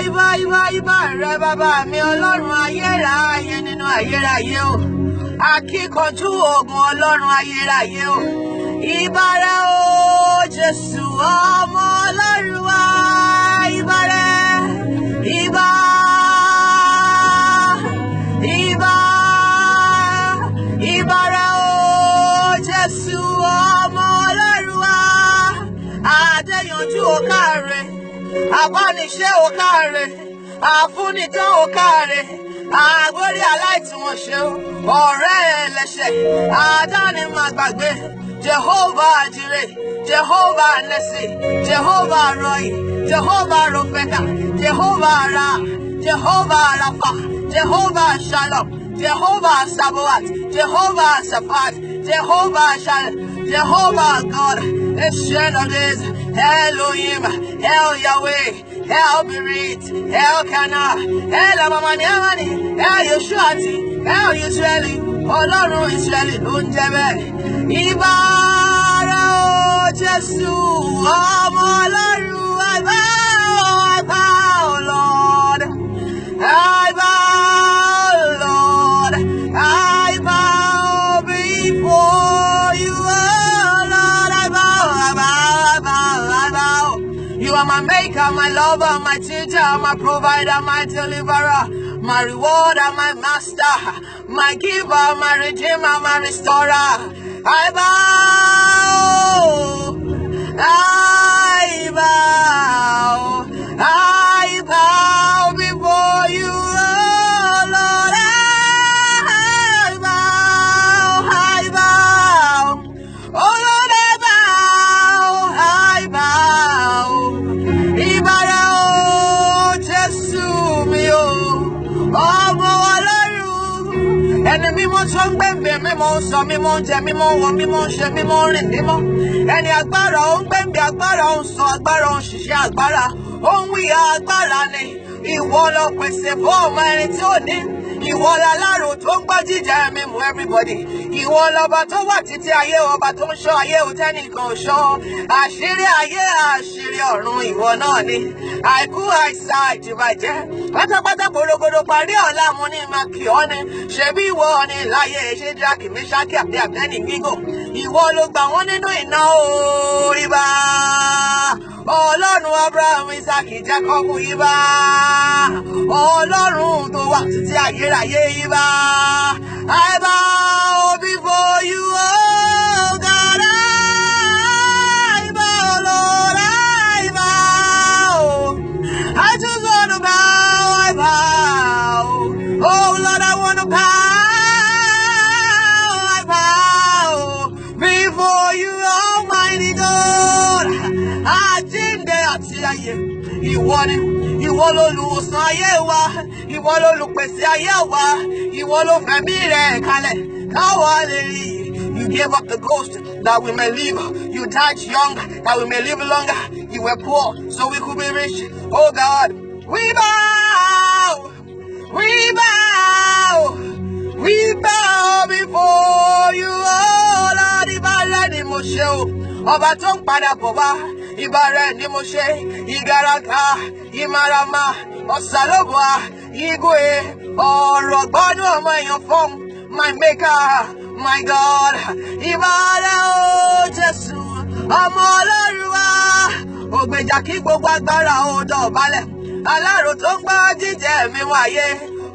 Ibà rẹ bàbá mi Ọlọ́run ayérayé nínú ayérayé o. Akíkanjú ogun Ọlọ́run ayérayé o. Ibà rẹ o Jésù ọmọ Ọlọ́run wa. Ibà rẹ. Ibà rẹ o Jésù ọmọ Ọlọ́run wa. Adéyanjú o káre. Abániṣe o káre, àfúnitán o káre, àgbórí aláìtúwọ̀n ṣe o, ọ̀rẹ́ ẹlẹ́ṣẹ̀, àdáni máa gbàgbé, Jehovah Jireh, Jehovah Nesi, Jehovah Roy, Jehovah Rofeka, Jehovah Ra, Jehovah Rapha, Jehovah Shalom, Jehovah Sabaoth, Jehovah Saphat, Jehovah Shalom, Jehovah God, Ancient of Days, Elohim, El Yahweh, El Berit, El Kana, El Amamani, El Yeshuati, El Israeli, Ọlọ́run Israeli ló ń jẹ́ bẹ́ẹ̀. Ibà rẹ o Jésù ọmọ Ọlọ́run, I bow, Lord, I bow, Lord, I bow before you, oh Lord, I bow. You are my maker, my lover, my teacher, my provider, my deliverer, my rewarder, my master, my giver, my redeemer, my restorer. I bow before you, oh Lord. I bow, oh Lord, I bow. Ibara o Jésù mi o, ọmọ Ọlọ́run, ẹni mímọ́ tó ń gbẹ̀mbẹ̀ mímọ́ ń sọ mímọ́ ń jẹ mímọ́ ń wọ mímọ́ ń ṣe mímọ́ ń rìn mímọ́, ẹni agbára ó ń gbẹ̀mbẹ̀ agbára ó ń sọ agbára ó ń ṣiṣẹ́ agbára ó ń wíyà agbára ni ìwọ ló pèsè fún ọmọ ẹni tí ó ní. Ìwọ lálárò tó ń gbọ́ jíjẹ mímu everybody. Ìwọ lọba tó wà títí ayé, ọba tó ń ṣọ́ ayé òtẹ́nìkan ṣọ́. Àṣírí ayé àṣírí ọ̀run ìwọ náà ni. Àìkú àìsà ìdìbàjẹ́. Pátápátá gbòrògbòrò parí ọ̀la mo ní máa kì ọ́ ni. Ṣebí ìwọ ni láyé Ṣédrákì, Méṣákì àti Ábẹ́dínígò. Ìwọ ló gbà wọ́n nínú iná Ibà. Ọlọ́run Abraham, Isaac, Jacob, Ibà. Ọlọ́run tó wà títí ayérayé, Ibà. I bow before you, oh God. I bow, Lord, I bow. I just want to bow, I bow. Oh Lord, I want to bow before you, Almighty God. Àjíǹde àti ayé, ìwọ ni, ìwọ lolùwòsàn ayé wa, ìwọ lolùpèsè ayé wa, ìwọ ló fẹ̀mí rẹ̀ kalẹ̀, káwa lè rí. You gave up the ghost that we may live. You died young that we may live longer. You were poor so we could be rich. Oh God, we bow, we bow, we bow before you, oh Lord. Ibà ni mo ṣe o, ọba tó ń padà bọ̀ wá. Ibà rẹ ni mo ṣe, ìgàràkà, ìmàràmà, ọ̀sàlóbùà, ìgòyè, ọ̀rọ̀ gbọ́dọ̀ ọmọ èèyàn fún my maker, my God. Ibà rẹ o Jésù, ọmọ Ọlọ́run wa. Ògbèjà kí gbogbo agbára ó dọ̀bálẹ̀, alárò tó ń gbọ́ jíjẹ mi wáyé.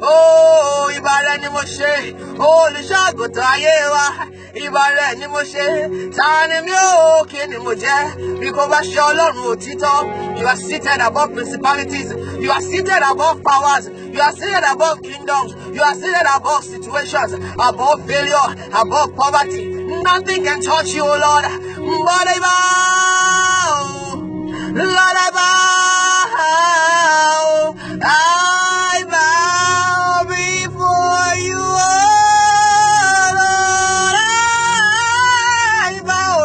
Oh, ibà rẹ ni mo ṣe, olùṣọ́ àgùntàn ayé wa. Ibà rẹ ni mo ṣe, ta ni mi ò kí ni mo jẹ́, bí kò bá ṣe Ọlọ́run òtítọ́. You are seated above principalities, you are seated above powers, you are seated above kingdoms, you are seated above situations, above failure, above poverty. Nothing can touch you, oh Lord. But I bow, Lord, I bow, I bow before you, oh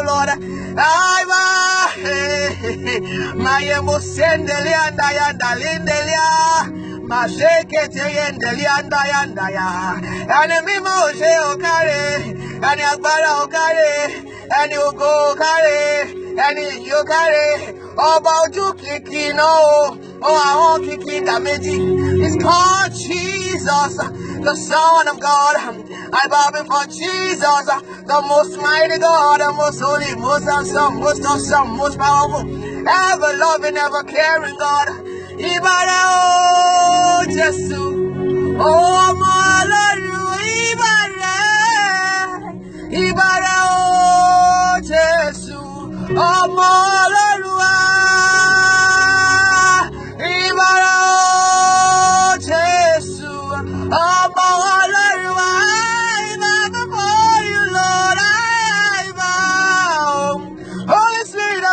Lord. I bow, my emosendelia and Dalindelia. Mashekete yendeli anda ya. Ẹni mímọ́ ò ṣe ò káre, ẹni agbára ò káre, ẹni ògo ò káre, ẹni ìyì ò káre, ọba ojú kìkì náà o. Oh, I won't kick it that it's called Jesus, the Son of God. I bow before Jesus, the most mighty God, the most holy, most awesome, most powerful, ever loving, ever caring God. Ibara o Jesus, oh my Lord, Ibara o Jesus, oh my Lord, Ibara o Jesus, oh my Lord, I bow before you, Lord, I bow. Holy Spirit,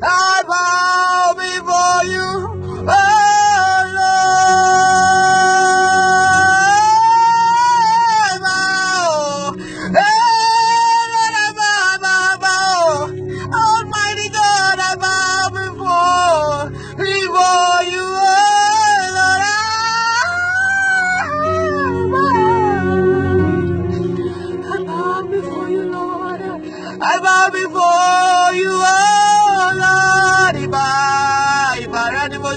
I bow before you, oh Lord, I bow. Lord, I bow. Almighty God, I bow before you, oh Lord, I bow before you, Lord. I bow before you, oh Lord. Iba, Iba, Iba,